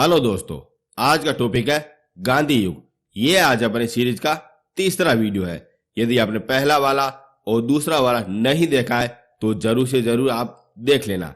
Hello दोस्तों, आज का टॉपिक है गांधी युग। ये आज अपने सीरीज का तीसरा वीडियो है। यदि आपने पहला वाला और दूसरा वाला नहीं देखा है तो जरूर से जरूर आप देख लेना।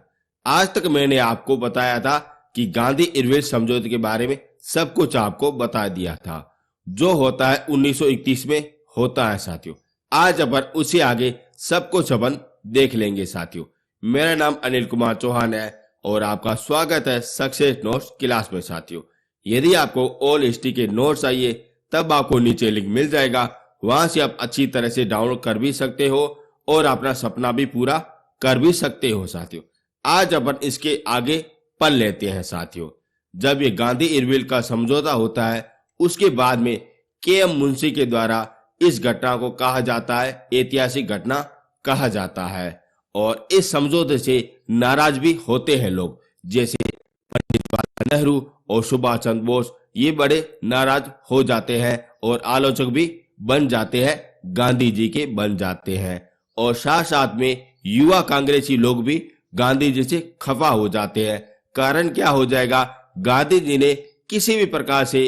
आज तक मैंने आपको बताया था कि गांधी इरविन समझौते के बारे में सब कुछ आपको बता दिया था, जो होता है 1931 में होता है साथियों। आज अपन उसे आगे सब कुछ अपन देख लेंगे साथियों। मेरा नाम अनिल कुमार चौहान है और आपका स्वागत है सक्सेस नोट्स क्लास में साथियों। यदि आपको ऑल हिस्ट्री के नोट्स चाहिए तब आपको नीचे लिंक मिल जाएगा, वहां से आप अच्छी तरह से डाउनलोड कर भी सकते हो और अपना सपना भी पूरा कर भी सकते हो साथियों। आज अपन इसके आगे पढ़ लेते हैं साथियों। जब ये गांधी इरविन का समझौता होता है उसके बाद में के.एम. मुंशी के द्वारा इस घटना को कहा जाता है ऐतिहासिक घटना कहा जाता है। और इस समझौते से नाराज भी होते हैं लोग, जैसे पंडित जवाहरलाल नेहरू और सुभाष चंद्र बोस। ये बड़े नाराज हो जाते हैं और आलोचक भी बन जाते हैं, गांधी जी के बन जाते हैं। और साथ साथ में युवा कांग्रेसी लोग भी गांधी जी से खफा हो जाते हैं। कारण क्या हो जाएगा, गांधी जी ने किसी भी प्रकार से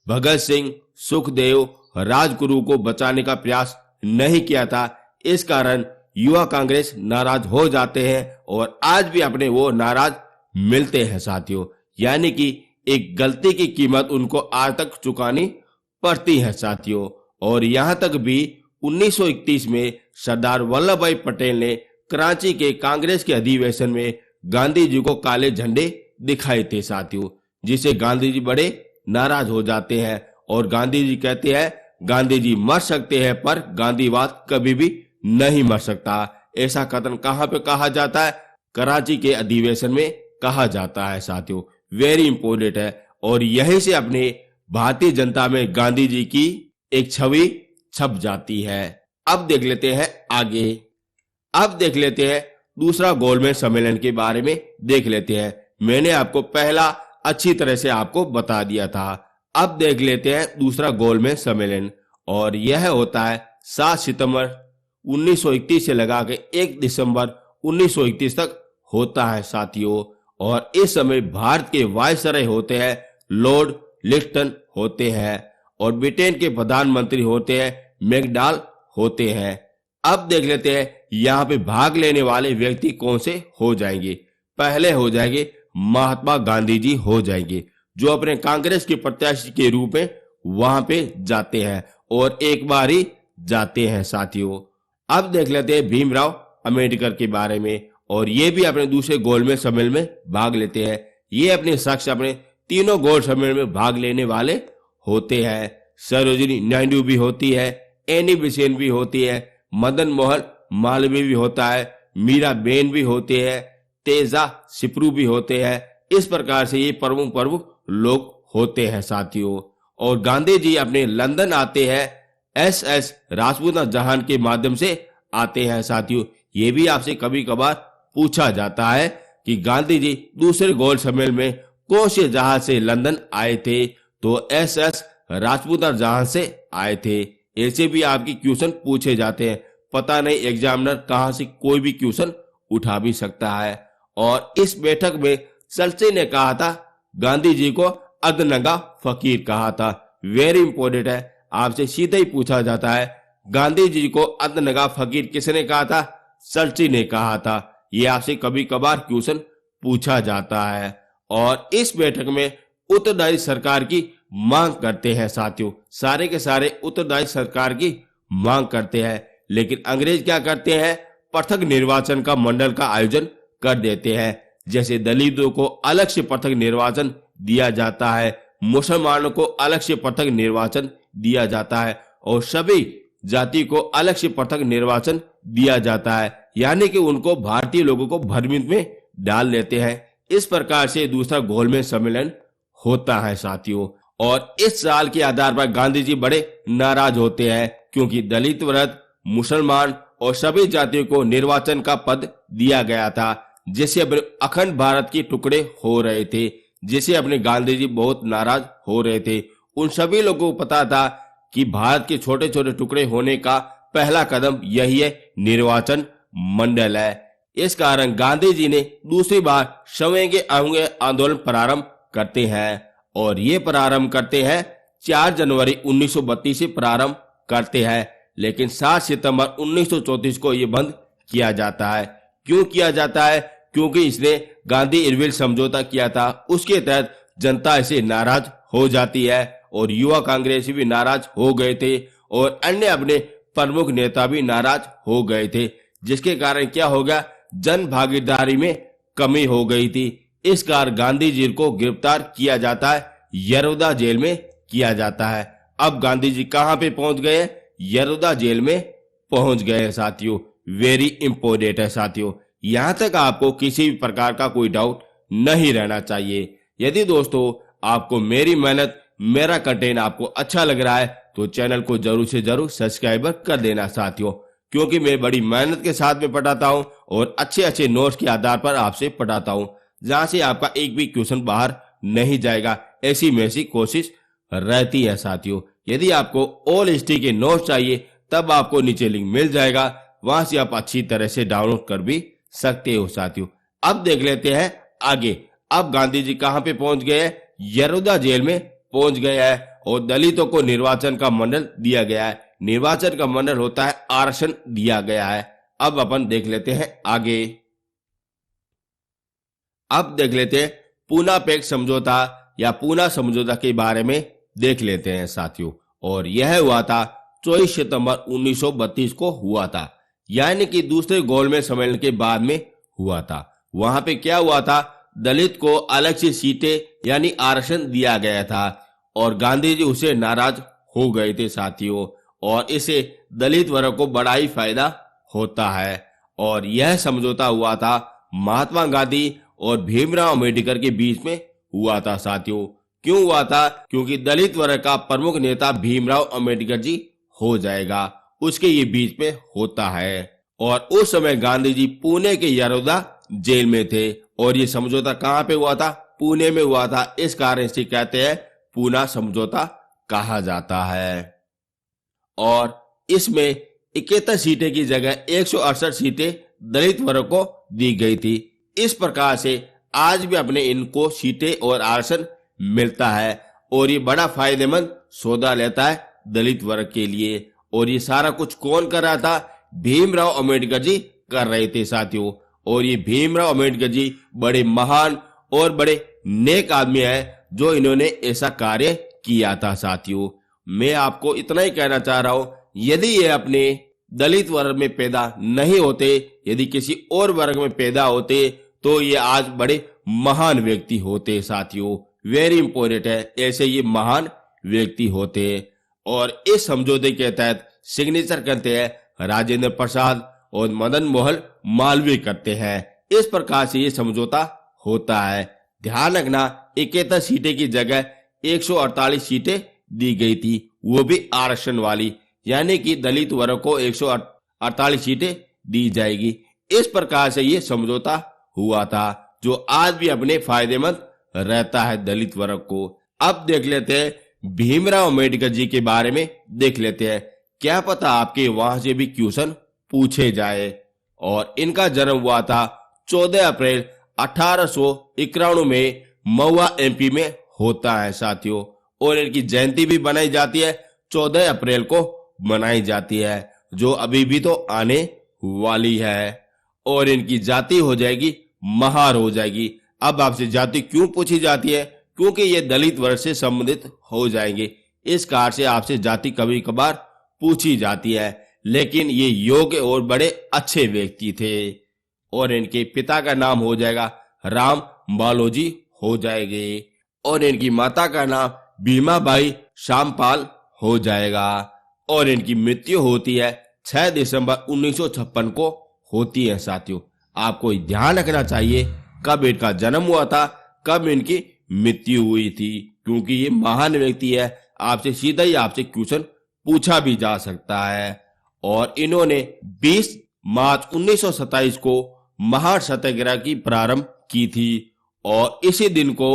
भगत सिंह, सुखदेव, राजगुरु को बचाने का प्रयास नहीं किया था। इस कारण युवा कांग्रेस नाराज हो जाते हैं और आज भी अपने वो नाराज मिलते हैं साथियों। यानी कि एक गलती की कीमत उनको आज तक चुकानी पड़ती है साथियों। और यहां तक भी 1931 में सरदार वल्लभ भाई पटेल ने कराची के कांग्रेस के अधिवेशन में गांधी जी को काले झंडे दिखाए थे साथियों, जिसे गांधी जी बड़े नाराज हो जाते हैं और गांधी जी कहते हैं गांधी जी मर सकते हैं पर गांधीवाद कभी भी नहीं मर सकता। ऐसा कथन कहां पे कहा जाता है, कराची के अधिवेशन में कहा जाता है साथियों। वेरी इंपोर्टेंट है। और यहीं से अपने भारतीय जनता में गांधी जी की एक छवि छप जाती है। अब देख लेते हैं आगे। अब देख लेते हैं दूसरा गोलमेज सम्मेलन के बारे में देख लेते हैं। मैंने आपको पहला अच्छी तरह से आपको बता दिया था। अब देख लेते हैं दूसरा गोलमेज सम्मेलन, और यह होता है 7 सितंबर 1931 से लगा के 1 दिसंबर 1931 तक होता है साथियों। और इस समय भारत के वायसराय होते हैं लॉर्ड लिस्टन होते हैं और ब्रिटेन के प्रधानमंत्री होते हैं मैकडॉल होते हैं। अब देख लेते हैं यहाँ पे भाग लेने वाले व्यक्ति कौन से हो जाएंगे। पहले हो जाएंगे महात्मा गांधी जी हो जाएंगे, जो अपने कांग्रेस के प्रत्याशी के रूप में वहां पे जाते हैं और एक बार ही जाते हैं साथियों। अब देख लेते हैं भीमराव अंबेडकर के बारे में, और ये भी अपने दूसरे गोलमेज सम्मेलन में भाग लेते हैं। ये अपने शख्स अपने तीनों गोल सम्मेलन में भाग लेने वाले होते हैं। सरोजिनी नायडू भी होती है, एनी बेसेंट भी होती है, मदन मोहन मालवीय भी होता है, मीराबेन भी होते हैं, तेजा सिप्रू भी होते हैं। इस प्रकार से ये प्रमुख लोग होते हैं साथियों। और गांधी जी अपने लंदन आते हैं एस राजपूत जहान के माध्यम से आते हैं साथियों। ये भी आपसे कभी कभार पूछा जाता है कि गांधी जी दूसरे गोल सम्मेलन में कौन से जहाज से लंदन आए थे, तो एस राजपूत जहाज से आए थे। ऐसे भी आपकी क्वेश्चन पूछे जाते हैं। पता नहीं एग्जामिनर कहां से कोई भी क्वेश्चन उठा भी सकता है। और इस बैठक में सल्ची ने कहा था गांधी जी को अदनगा फकीर कहा था। वेरी इंपोर्टेंट है, आपसे सीधा ही पूछा जाता है गांधी जी को अदनगा फकीर किसने कहा था, सल्ची ने कहा था। ये आपसे कभी कभार क्वेश्चन पूछा जाता है। और इस बैठक में उत्तरदायी सरकार की मांग करते हैं साथियों। सारे के सारे उत्तरदायी सरकार की मांग करते हैं, लेकिन अंग्रेज क्या करते हैं, पृथक निर्वाचन का मंडल का आयोजन कर देते हैं। जैसे दलितों को अलग से पृथक निर्वाचन दिया जाता है, मुसलमानों को अलग से पृथक निर्वाचन दिया जाता है और सभी जाति को अलग से पृथक निर्वाचन दिया जाता है। यानी कि उनको भारतीय लोगों को भ्रमित में डाल देते हैं। इस प्रकार से दूसरा गोलमेज सम्मेलन होता है साथियों। और इस साल के आधार पर गांधी जी बड़े नाराज होते हैं, क्योंकि दलित वर्ग, मुसलमान और सभी जातियों को निर्वाचन का पद दिया गया था, जिससे अपने अखंड भारत के टुकड़े हो रहे थे, जिसे अपने गांधी जी बहुत नाराज हो रहे थे। उन सभी लोगों को पता था कि भारत के छोटे छोटे टुकड़े होने का पहला कदम यही है, निर्वाचन मंडल है। इस कारण गांधी जी ने दूसरी बार सवेंगे आंदोलन प्रारंभ करते हैं और ये प्रारंभ करते हैं 4 जनवरी 1932 से प्रारंभ करते हैं, लेकिन 7 सितंबर 1934 को ये बंद किया जाता है। क्यों किया जाता है? क्योंकि इसने गांधी इरविन समझौता किया था, उसके तहत जनता इसे नाराज हो जाती है और युवा कांग्रेस भी नाराज हो गए थे और अन्य अपने प्रमुख नेता भी नाराज हो गए थे, जिसके कारण क्या हो गया, जन भागीदारी में कमी हो गई थी। इस कारण गांधी जी को गिरफ्तार किया जाता है, यरोदा जेल में किया जाता है। अब गांधी जी कहां पे पहुंच गए? यरोदा जेल में पहुंच गए साथियों। वेरी इंपोर्टेंट है साथियों, यहां तक आपको किसी भी प्रकार का कोई डाउट नहीं रहना चाहिए। यदि दोस्तों आपको मेरी मेहनत, मेरा कंटेंट आपको अच्छा लग रहा है तो चैनल को जरूर से जरूर सब्सक्राइब कर देना साथियों, क्योंकि मैं बड़ी मेहनत के साथ में पढ़ाता हूं और अच्छे अच्छे नोट्स के आधार पर आपसे पढ़ाता हूं, जहां से आपका एक भी क्वेश्चन बाहर नहीं जाएगा, ऐसी मेरी कोशिश रहती है साथियों। यदि आपको ऑल हिस्ट्री के नोट्स चाहिए तब आपको नीचे लिंक मिल जाएगा, वहां से आप अच्छी तरह से डाउनलोड कर भी सकते हो साथियों। अब देख लेते हैं आगे। अब गांधी जी कहां पे पहुंच गए? यरोदा जेल में पहुंच गए हैं और दलितों को निर्वाचन का मंडल दिया गया है। निर्वाचन का मंडल होता है, आरक्षण दिया गया है। अब अपन देख लेते हैं आगे। अब देख लेते हैं पूना पैक्ट समझौता या पूना समझौता के बारे में देख लेते हैं साथियों। और यह हुआ था 24 सितंबर 1932 को हुआ था, यानी कि दूसरे गोलमेज सम्मेलन के बाद में हुआ था। वहां पे क्या हुआ था, दलित को अलग से सीटें यानी आरक्षण दिया गया था और गांधी जी उसे नाराज हो गए थे साथियों, और इसे दलित वर्ग को बड़ा ही फायदा होता है। और यह समझौता हुआ था महात्मा गांधी और भीमराव अम्बेडकर के बीच में हुआ था साथियों। क्यों हुआ था? क्योंकि दलित वर्ग का प्रमुख नेता भीमराव अम्बेडकर जी हो जाएगा, उसके ये बीच में होता है। और उस समय गांधी जी पुणे के यरोदा जेल में थे और ये समझौता कहां पे हुआ था? पुणे में हुआ था। इस कारण से कहते हैं पूना समझौता कहा जाता है। और इसमें 71 सीटें की जगह 168 सीटें दलित वर्ग को दी गई थी। इस प्रकार से आज भी अपने इनको सीटें और आरक्षण मिलता है और ये बड़ा फायदेमंद सौदा लेता है दलित वर्ग के लिए। और ये सारा कुछ कौन कर रहा था? भीमराव अम्बेडकर जी कर रहे थे साथियों। और ये भीमराव अम्बेडकर जी बड़े महान और बड़े नेक आदमी हैं जो इन्होंने ऐसा कार्य किया था साथियों। मैं आपको इतना ही कहना चाह रहा हूं, यदि ये अपने दलित वर्ग में पैदा नहीं होते, यदि किसी और वर्ग में पैदा होते तो ये आज बड़े महान व्यक्ति होते साथियों। वेरी इंपॉर्टेंट है, ऐसे ये महान व्यक्ति होते। और इस समझौते के तहत सिग्नेचर करते हैं राजेंद्र प्रसाद और मदन मोहन मालवीय करते हैं। इस प्रकार से ये समझौता होता है। ध्यान रखना 71 सीटें की जगह 148 सीटें दी गई थी, वो भी आरक्षण वाली, यानी कि दलित वर्ग को 148 सीटें दी जाएगी। इस प्रकार से ये समझौता हुआ था जो आज भी अपने फायदेमंद रहता है दलित वर्ग को। अब देख लेते हैं भीमराव अम्बेडकर जी के बारे में देख लेते हैं, क्या पता आपके वहां से भी क्वेश्चन पूछे जाए। और इनका जन्म हुआ था 14 अप्रैल 1891 में महुआ एमपी में होता है साथियों। और इनकी जयंती भी बनाई जाती है, 14 अप्रैल को मनाई जाती है, जो अभी भी तो आने वाली है। और इनकी जाति हो जाएगी महार हो जाएगी। अब आपसे जाति क्यों पूछी जाती है? क्योंकि ये दलित वर्ग से संबंधित हो जाएंगे, इस कारण से आपसे जाति कभी कभार पूछी जाती है। लेकिन ये योग्य और बड़े अच्छे व्यक्ति थे। और इनके पिता का नाम हो जाएगा राम बालोजी हो जाएंगे और इनकी माता का नाम भीमाबाई श्यामपाल हो जाएगा। और इनकी मृत्यु होती है 6 दिसंबर 1956 को होती है साथियों। आपको ध्यान रखना चाहिए कब इनका जन्म हुआ था, कब इनकी मृत्यु हुई थी, क्योंकि ये महान व्यक्ति है, आपसे सीधा ही आपसे क्वेश्चन पूछा भी जा सकता है। और इन्होंने 20 मार्च 1927 को महार सत्याग्रह की प्रारंभ की थी और इसी दिन को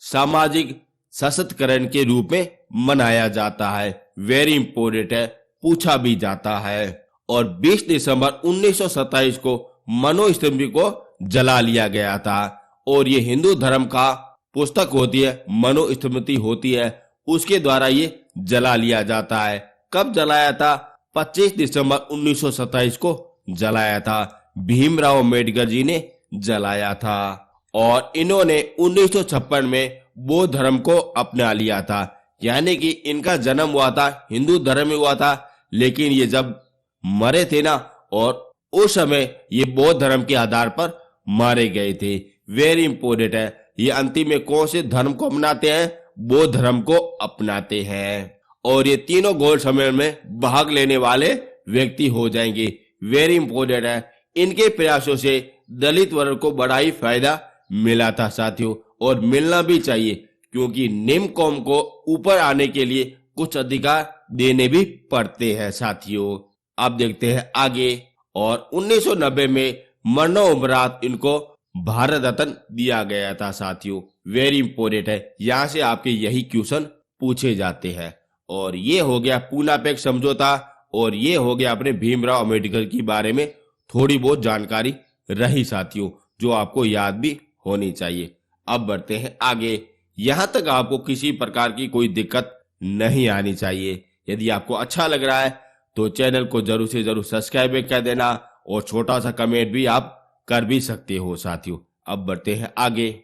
सामाजिक सशक्तिकरण के रूप में मनाया जाता है। वेरी इंपोर्टेंट है, पूछा भी जाता है। और 20 दिसंबर 1927 को मनोस्तंभ को जला लिया गया था और ये हिंदू धर्म का पुस्तक होती है, मनुस्मृति होती है, उसके द्वारा ये जला लिया जाता है। कब जलाया था? 25 दिसंबर 1927 को जलाया था। भीमराव अम्बेडकर जी ने जलाया था और इन्होंने 1956 में बौद्ध धर्म को अपना लिया था। यानी कि इनका जन्म हुआ था हिंदू धर्म में हुआ था, लेकिन ये जब मरे थे ना, और उस समय ये बौद्ध धर्म के आधार पर मारे गए थे। वेरी इंपोर्टेंट है, ये अंतिम में कौन से धर्म को अपनाते हैं? बौद्ध धर्म को अपनाते हैं। और ये तीनों गोल्ड सम्मेलन में भाग लेने वाले व्यक्ति हो जाएंगे। वेरी इंपोर्टेंट है, इनके प्रयासों से दलित वर्ग को बड़ा ही फायदा मिला था साथियों, और मिलना भी चाहिए, क्योंकि निम्न कौम को ऊपर आने के लिए कुछ अधिकार देने भी पड़ते हैं साथियों। अब देखते हैं आगे। और 1990 में मरणोपरांत इनको भारत रत्न दिया गया था साथियों। वेरी इंपोर्टेंट है, यहां से आपके यही क्वेश्चन पूछे जाते हैं। और ये हो गया पूना पैक्ट समझौता, और ये हो गया अपने भीमराव अम्बेडकर के बारे में थोड़ी बहुत जानकारी रही साथियों, जो आपको याद भी होनी चाहिए। अब बढ़ते हैं आगे। यहां तक आपको किसी प्रकार की कोई दिक्कत नहीं आनी चाहिए। यदि आपको अच्छा लग रहा है तो चैनल को जरूर से जरूर सब्सक्राइब कर देना, और छोटा सा कमेंट भी आप कर भी सकते हो साथियों। अब बढ़ते हैं आगे।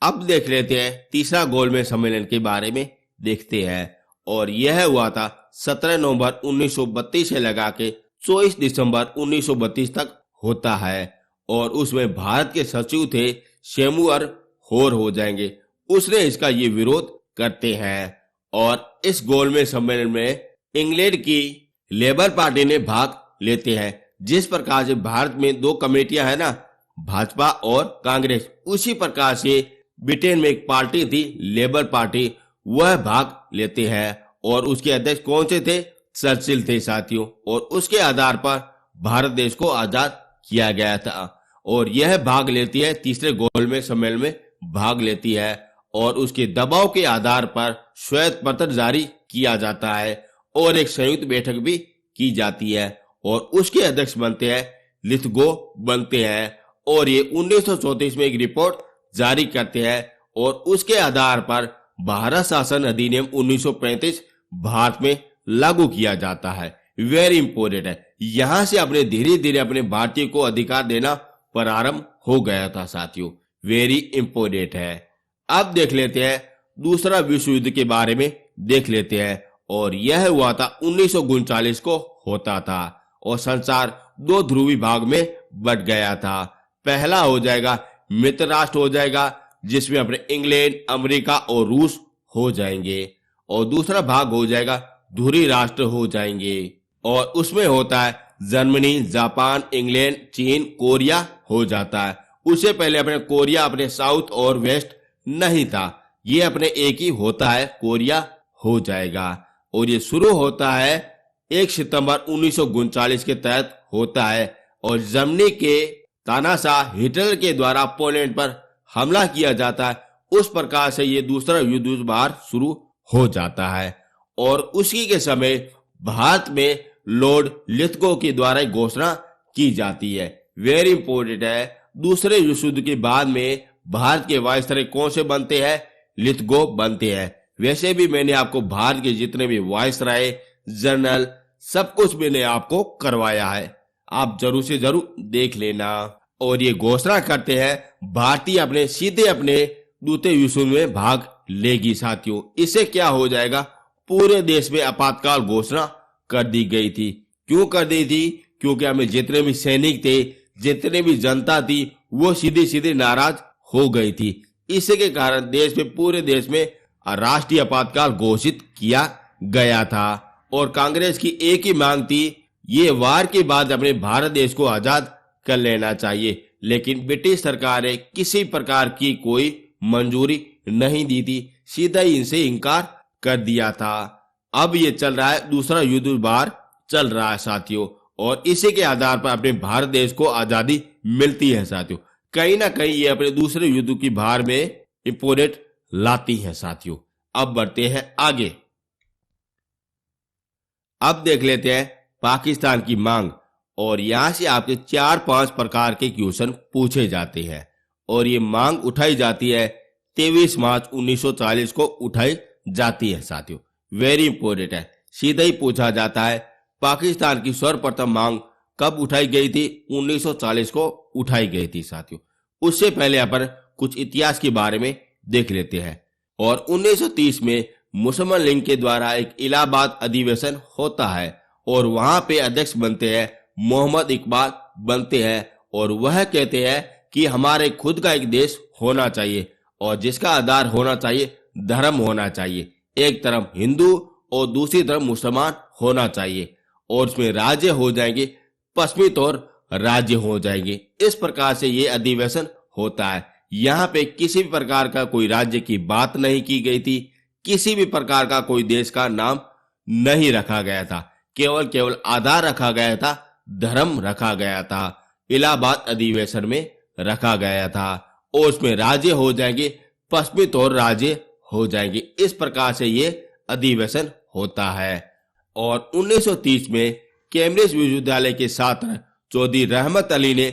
अब देख लेते हैं तीसरा गोलमेज सम्मेलन के बारे में देखते हैं। और यह हुआ था 17 नवंबर 1932 से लगा के 24 दिसंबर 1932 तक होता है। और उसमें भारत के सचिव थे शेमुअर होर हो जाएंगे, उसने इसका ये विरोध करते हैं। और इस गोलमेज सम्मेलन में इंग्लैंड की लेबर पार्टी ने भाग लेते हैं। जिस प्रकार से भारत में दो कमेटियां है ना, भाजपा और कांग्रेस, उसी प्रकार से ब्रिटेन में एक पार्टी थी लेबर पार्टी, वह भाग लेते हैं। और उसके अध्यक्ष कौन से थे? चर्चिल थे साथियों। और उसके आधार पर भारत देश को आजाद किया गया था। और यह भाग लेती है तीसरे गोलमेज सम्मेलन में भाग लेती है, और उसके दबाव के आधार पर श्वेत पत्र जारी किया जाता है, और एक संयुक्त बैठक भी की जाती है, और उसके अध्यक्ष बनते हैं लिथगो बनते हैं। और ये 1934 में एक रिपोर्ट जारी करते हैं, और उसके आधार पर भारत शासन अधिनियम 1935 भारत में लागू किया जाता है। वेरी इंपोर्टेंट है, यहां से अपने धीरे धीरे अपने भारतीय को अधिकार देना प्रारंभ हो गया था साथियों। वेरी इंपोर्टेंट है। अब देख लेते हैं दूसरा विश्व युद्ध के बारे में देख लेते हैं। और यह हुआ था 1939 को होता था, और संसार दो ध्रुवी भाग में बट गया था। पहला हो जाएगा मित्र राष्ट्र हो जाएगा, जिसमें अपने इंग्लैंड, अमेरिका और रूस हो जाएंगे, और दूसरा भाग हो जाएगा ध्रुवी राष्ट्र हो जाएंगे, और उसमें होता है जर्मनी, जापान, इंग्लैंड, चीन, कोरिया हो जाता है। उससे पहले अपने कोरिया अपने साउथ और वेस्ट नहीं था, ये अपने एक ही होता है, कोरिया हो जाएगा। और ये शुरू होता है 1 सितंबर 1939 के तहत होता है, और जर्मनी के तानाशाह हिटलर के द्वारा पोलैंड पर हमला किया जाता है। उस प्रकार से ये दूसरा युद्ध बार शुरू हो जाता है। और उसी के समय भारत में लॉर्ड लिथगो के द्वारा घोषणा की जाती है। वेरी इंपोर्टेंट है, दूसरे विश्व युद्ध के बाद में भारत के वायसराय कौन से बनते हैं? लिथगो बनते हैं। वैसे भी मैंने आपको भारत के जितने भी वायसराय, जनरल, सब कुछ मैंने आपको करवाया है, आप जरूर से जरूर देख लेना। और ये घोषणा करते हैं भारतीय अपने सीधे अपने द्वितीय विश्व युद्ध में भाग लेगी साथियों। इससे क्या हो जाएगा? पूरे देश में आपातकाल घोषणा कर दी गई थी। क्यों कर दी थी? क्योंकि हमें जितने भी सैनिक थे, जितने भी जनता थी, वो सीधे सीधे नाराज हो गई थी। इसके कारण देश में, पूरे देश में राष्ट्रीय आपातकाल घोषित किया गया था। और कांग्रेस की एक ही मांग थी, ये वार के बाद अपने भारत देश को आजाद कर लेना चाहिए। लेकिन ब्रिटिश सरकार ने किसी प्रकार की कोई मंजूरी नहीं दी थी, सीधा ही इनसे इनकार कर दिया था। अब ये चल रहा है, दूसरा युद्ध बार चल रहा है साथियों, और इसी के आधार पर अपने भारत देश को आजादी मिलती है साथियों। कहीं ना कहीं ये अपने दूसरे युद्ध की भार में इंपोर्टेंट लाती है साथियों। अब बढ़ते हैं आगे। अब देख लेते हैं पाकिस्तान की मांग, और यहां से आपके 4-5 प्रकार के क्वेश्चन पूछे जाते हैं। और ये मांग उठाई जाती है 23 मार्च 1940 को उठाई जाती है साथियों। वेरी इंपॉर्टेंट है, सीधा ही पूछा जाता है पाकिस्तान की सर्वप्रथम मांग कब उठाई गई थी? 1940 को उठाई गई थी साथियों। उससे पहले अपन कुछ इतिहास के बारे में देख लेते हैं। और 1930 में मुसलमान लीग के द्वारा एक इलाहाबाद अधिवेशन होता है और वहां पे अध्यक्ष बनते हैं मोहम्मद इकबाल बनते हैं और वह कहते हैं कि हमारे खुद का एक देश होना चाहिए और जिसका आधार होना चाहिए धर्म होना चाहिए, एक तरफ हिंदू और दूसरी तरफ मुसलमान होना चाहिए और उसमें राज्य हो जाएंगे, पश्चिमी तौर राज्य हो जाएंगे। इस प्रकार से ये अधिवेशन होता है। यहाँ पे किसी भी प्रकार का कोई राज्य की बात नहीं की गई थी, किसी भी प्रकार का कोई देश का नाम नहीं रखा गया था, केवल आधार रखा गया था, धर्म रखा गया था, इलाहाबाद अधिवेशन में रखा गया था और उसमें राज्य हो जाएंगे, पश्चिमी तौर राज्य हो जाएंगे। इस प्रकार से ये अधिवेशन होता है। और 1930 में कैम्ब्रिज विश्वविद्यालय के छात्र चौधरी रहमत अली ने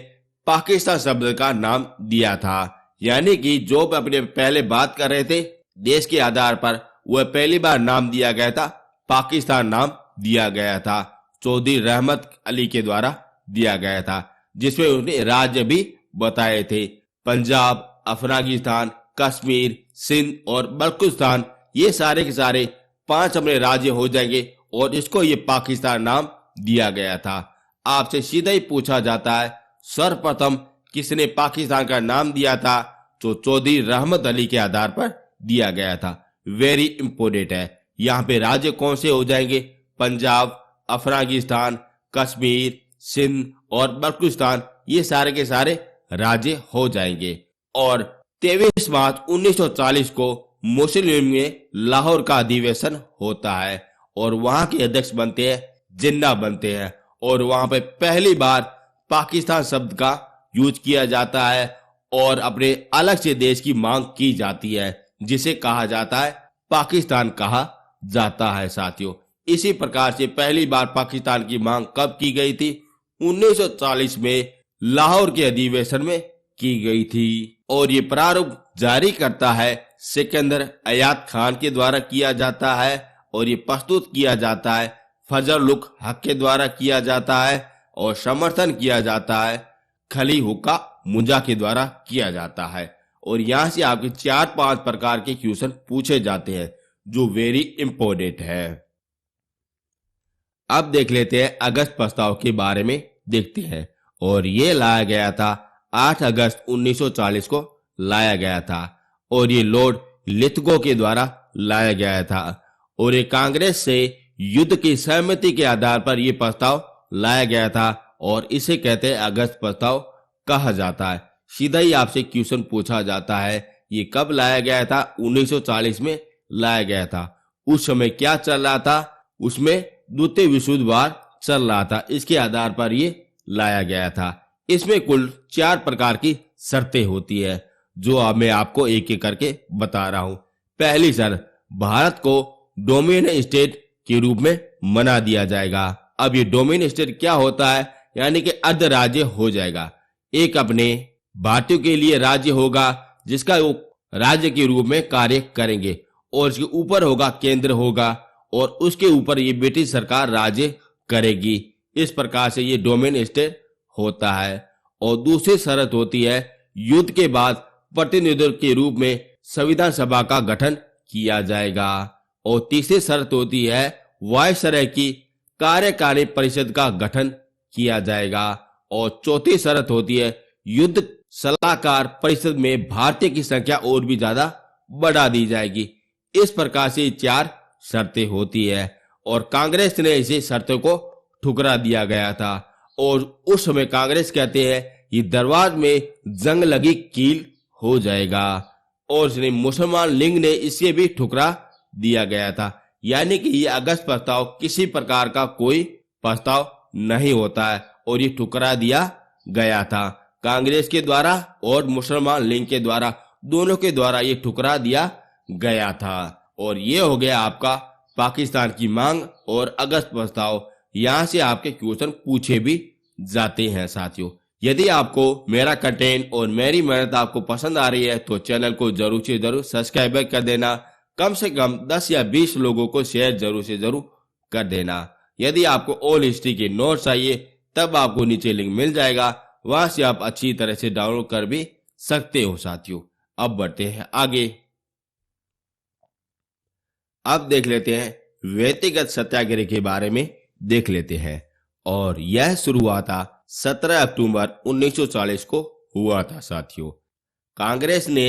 पाकिस्तान शब्द का नाम दिया था, यानी कि जो अपने पहले बात कर रहे थे देश के आधार पर, वह पहली बार नाम दिया गया था, पाकिस्तान नाम दिया गया था, चौधरी रहमत अली के द्वारा दिया गया था, जिसमें उन्होंने राज्य भी बताए थे, पंजाब, अफगानिस्तान, कश्मीर, सिंध और बलूचिस्तान, ये सारे के सारे 5 अपने राज्य हो जाएंगे और इसको ये पाकिस्तान नाम दिया गया था। आपसे सीधा ही पूछा जाता है सर्वप्रथम किसने पाकिस्तान का नाम दिया था? तो चौधरी रहमत अली के आधार पर दिया गया था। वेरी इंपोर्टेंट है। यहाँ पे राज्य कौन से हो जाएंगे? पंजाब, अफगानिस्तान, कश्मीर, सिंध और बलूचिस्तान, ये सारे के सारे राज्य हो जाएंगे। और 23 मार्च 1940 को मुस्लिम लीग में लाहौर का अधिवेशन होता है और वहां के अध्यक्ष बनते हैं जिन्ना बनते हैं और वहां पे पहली बार पाकिस्तान शब्द का यूज किया जाता है और अपने अलग से देश की मांग की जाती है, जिसे कहा जाता है पाकिस्तान कहा जाता है साथियों। इसी प्रकार से पहली बार पाकिस्तान की मांग कब की गई थी? 1940 में लाहौर के अधिवेशन में की गई थी और ये प्रारूप जारी करता है सिकंदर अयाद खान के द्वारा किया जाता है और ये प्रस्तुत किया जाता है फजल उल हक के द्वारा किया जाता है और समर्थन किया जाता है खली हुक्का मुंजा के द्वारा किया जाता है। और यहाँ से आपके 4-5 प्रकार के क्वेश्चन पूछे जाते हैं जो वेरी इंपॉर्टेंट है। अब देख लेते हैं अगस्त प्रस्ताव के बारे में देखते हैं। और ये लाया गया था 8 अगस्त 1940 को लाया गया था और ये लॉर्ड लिथगो के द्वारा लाया गया था और ये कांग्रेस से युद्ध की सहमति के आधार पर यह प्रस्ताव लाया गया था और इसे कहते हैं अगस्त प्रस्ताव कहा जाता है। सीधा ही आपसे क्वेश्चन पूछा जाता है ये कब लाया गया था? 1940 में लाया गया था। उस समय क्या चल रहा था? उसमें द्वितीय विश्व युद्ध वार चल रहा था, इसके आधार पर ये लाया गया था। इसमें कुल 4 प्रकार की शर्तें होती है जो अब मैं आपको एक एक करके बता रहा हूं। पहली शर्त, भारत को डोमिनियन स्टेट के रूप में मना दिया जाएगा। अब ये डोमिनियन स्टेट क्या होता है? यानी कि अर्ध राज्य हो जाएगा। एक अपने भारतीयों के लिए राज्य होगा जिसका वो राज्य के रूप में कार्य करेंगे और इसके ऊपर होगा केंद्र होगा और उसके ऊपर ये ब्रिटिश सरकार राज्य करेगी। इस प्रकार से ये डोमिनियन स्टेट होता है। और दूसरी शर्त होती है युद्ध के बाद प्रतिनिधित्व के रूप में संविधान सभा का गठन किया जाएगा। और तीसरी शर्त होती है वायसराय की कार्यकारी परिषद का गठन किया जाएगा। और चौथी शर्त होती है युद्ध सलाहकार परिषद में भारतीय की संख्या और भी ज्यादा बढ़ा दी जाएगी। इस प्रकार से 4 शर्तें होती है और कांग्रेस ने इसे शर्तों को ठुकरा दिया गया था और उस समय कांग्रेस कहते हैं ये दरबार में जंग लगी कील हो जाएगा और इसने मुसलमान लीग ने इसे भी ठुकरा दिया गया था। यानी कि ये अगस्त प्रस्ताव किसी प्रकार का कोई प्रस्ताव नहीं होता है और ये ठुकरा दिया गया था कांग्रेस के द्वारा और मुसलमान लीग के द्वारा, दोनों के द्वारा ये ठुकरा दिया गया था। और ये हो गया आपका पाकिस्तान की मांग और अगस्त प्रस्ताव। यहां से आपके क्वेश्चन पूछे भी जाते हैं साथियों। यदि आपको मेरा कंटेंट और मेरी मेहनत आपको पसंद आ रही है तो चैनल को जरूर से जरूर सब्सक्राइब कर देना। कम से कम 10 या 20 लोगों को शेयर जरूर से जरूर कर देना। यदि आपको ऑल हिस्ट्री के नोट्स चाहिए तब आपको नीचे लिंक मिल जाएगा, वहां से आप अच्छी तरह से डाउनलोड कर भी सकते हो साथियों। अब बढ़ते हैं आगे। अब देख लेते हैं व्यक्तिगत सत्याग्रह के बारे में देख लेते हैं। और यह शुरू हुआ था 17 अक्टूबर 1940 को हुआ था साथियों। कांग्रेस ने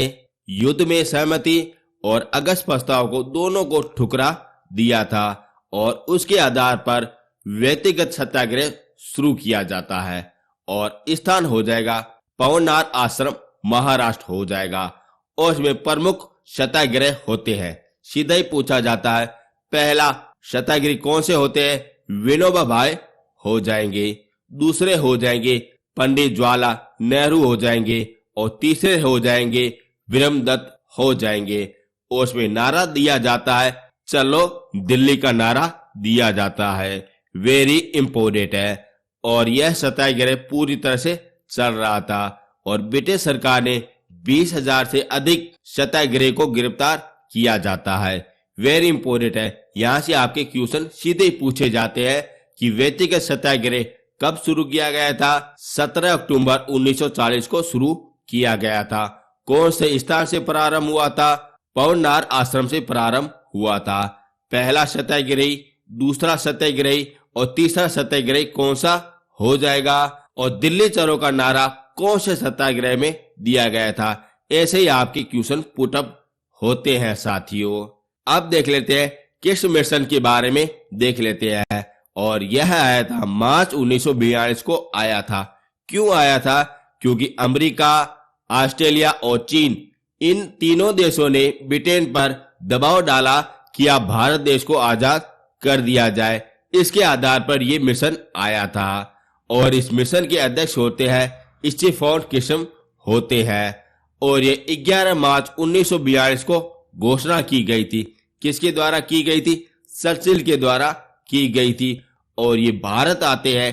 युद्ध में सहमति और अगस्त प्रस्ताव को दोनों को ठुकरा दिया था और उसके आधार पर व्यक्तिगत सत्याग्रह शुरू किया जाता है और स्थान हो जाएगा पवनार आश्रम, महाराष्ट्र हो जाएगा। और इसमें प्रमुख सत्याग्रह होते हैं। सीधा ही पूछा जाता है पहला सत्याग्रही कौन से होते हैं? विनोबा भावे हो जाएंगे, दूसरे हो जाएंगे पंडित जवाहरलाल नेहरू हो जाएंगे और तीसरे हो जाएंगे विक्रमदत्त हो जाएंगे। और उसमें नारा दिया जाता है चलो दिल्ली का नारा दिया जाता है, वेरी इंपोर्टेंट है। और यह सत्याग्रह पूरी तरह से चल रहा था और ब्रिटिश सरकार ने 20,000 से अधिक सत्याग्रही को गिरफ्तार किया जाता है। वेरी इंपोर्टेंट है। यहां से आपके क्वेश्चन सीधे पूछे जाते हैं कि व्यक्तिगत सत्याग्रह कब शुरू किया गया था? 17 अक्टूबर 1940 को शुरू किया गया था। कौन से स्थान से प्रारंभ हुआ था? पवनार आश्रम से प्रारंभ हुआ था। पहला सत्याग्रही, दूसरा सत्याग्रही और तीसरा सत्याग्रही कौन सा हो जाएगा? और दिल्ली चलो का नारा कौन से सत्याग्रह में दिया गया था? ऐसे ही आपके क्वेश्चन पुटअप होते हैं साथियों। अब देख लेते हैं किस मिशन के बारे में देख लेते हैं। और यह आया था मार्च 1942 को आया था। क्यों आया था? क्योंकि अमेरिका, ऑस्ट्रेलिया और चीन, इन तीनों देशों ने ब्रिटेन पर दबाव डाला कि आप भारत देश को आजाद कर दिया जाए। इसके आधार पर यह मिशन आया था और इस मिशन के अध्यक्ष होते हैं स्टीफन किस्म होते हैं। और ये 11 मार्च 1942 को घोषणा की गई थी। किसके द्वारा की गई थी? चर्चिल के द्वारा की गई थी। और ये भारत आते हैं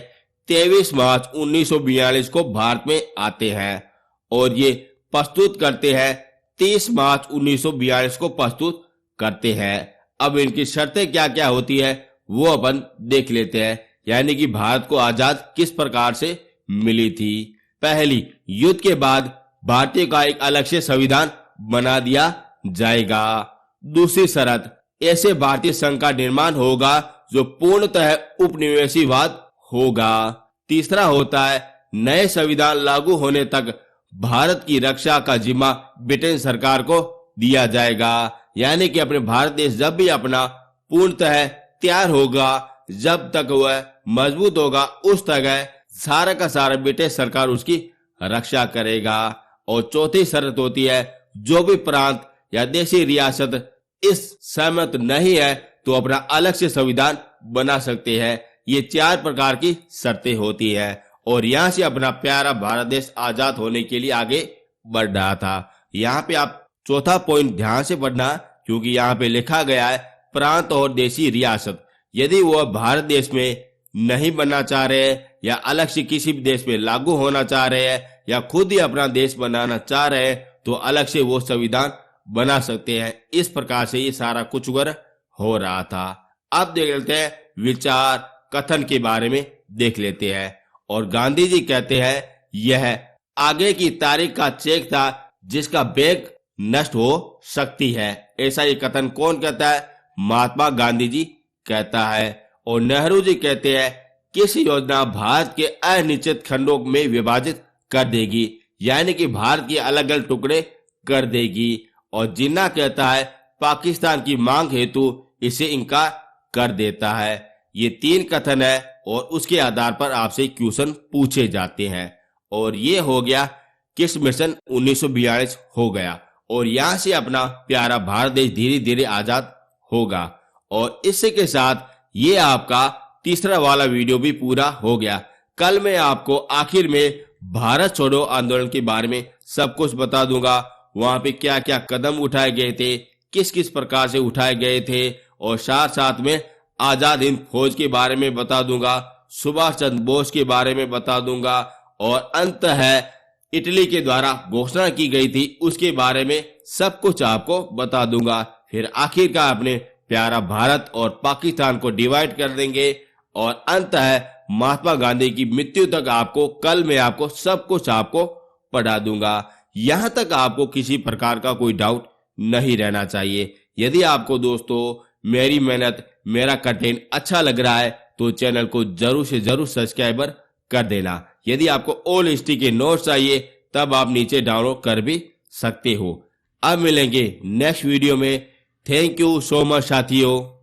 23 मार्च 1942 को भारत में आते हैं और ये प्रस्तुत करते हैं 30 मार्च 1942 को प्रस्तुत करते हैं। अब इनकी शर्तें क्या क्या होती है वो अपन देख लेते हैं। यानी कि भारत को आजाद किस प्रकार से मिली थी। पहली, युद्ध के बाद भारतीय का एक अलग से संविधान बना दिया जाएगा। दूसरी शर्त, ऐसे भारतीय संघ का निर्माण होगा जो पूर्णतः उपनिवेशीवाद होगा। तीसरा होता है नए संविधान लागू होने तक भारत की रक्षा का जिम्मा ब्रिटेन सरकार को दिया जाएगा। यानी कि अपने भारत देश जब भी अपना पूर्णतः तैयार होगा, जब तक वह मजबूत होगा, उस तक सारा का सारा ब्रिटिश सरकार उसकी रक्षा करेगा। और चौथी शर्त होती है जो भी प्रांत या देशी रियासत इस सहमत नहीं है तो अपना अलग से संविधान बना सकते हैं। ये 4 प्रकार की शर्तें होती है और यहां से अपना प्यारा भारत देश आजाद होने के लिए आगे बढ़ रहा था। यहाँ पे आप चौथा पॉइंट ध्यान से पढ़ना, क्योंकि यहाँ पे लिखा गया है प्रांत और देशी रियासत। यदि वह भारत देश में नहीं बनना चाह रहे हैं या अलग से किसी भी देश में लागू होना चाह रहे हैं या खुद ही अपना देश बनाना चाह रहे हैं तो अलग से वो संविधान बना सकते हैं। इस प्रकार से ये सारा कुछ हो रहा था। अब देख लेते हैं विचार कथन के बारे में देख लेते हैं। और गांधी जी कहते हैं यह आगे की तारीख का चेक था जिसका वेग नष्ट हो सकती है। ऐसा ये कथन कौन कहता है? महात्मा गांधी जी कहता है। और नेहरू जी कहते हैं किस योजना भारत के अनिश्चित खंडों में विभाजित कर देगी, यानी कि भारत के अलग अलग टुकड़े कर देगी। और जिन्ना कहता है पाकिस्तान की मांग हेतु इसे इनकार कर देता है। ये 3 कथन है और उसके आधार पर आपसे क्वेश्चन पूछे जाते हैं। और ये हो गया किस मिशन 1942 हो गया और यहां से अपना प्यारा भारत देश धीरे धीरे आजाद होगा। और इसी के साथ ये आपका तीसरा वाला वीडियो भी पूरा हो गया। कल मैं आपको आखिर में भारत छोड़ो आंदोलन के बारे में सब कुछ बता दूंगा। वहां पे क्या क्या कदम उठाए गए थे, किस किस प्रकार से उठाए गए थे, और साथ साथ में आजाद हिंद फौज के बारे में बता दूंगा, सुभाष चंद्र बोस के बारे में बता दूंगा, और अंत है इटली के द्वारा घोषणा की गई थी उसके बारे में सब कुछ आपको बता दूंगा। फिर आखिरकार अपने प्यारा भारत और पाकिस्तान को डिवाइड कर देंगे और अंत है महात्मा गांधी की मृत्यु तक आपको कल मैं आपको सब कुछ आपको पढ़ा दूंगा। यहां तक आपको किसी प्रकार का कोई डाउट नहीं रहना चाहिए। यदि आपको दोस्तों मेरी मेहनत मेरा कंटेंट अच्छा लग रहा है तो चैनल को जरूर से जरूर सब्सक्राइबर कर देना। यदि आपको ऑल हिस्ट्री के नोट्स चाहिए तब आप नीचे डाउनलोड कर भी सकते हो। अब मिलेंगे नेक्स्ट वीडियो में। थैंक यू सो मच साथियों।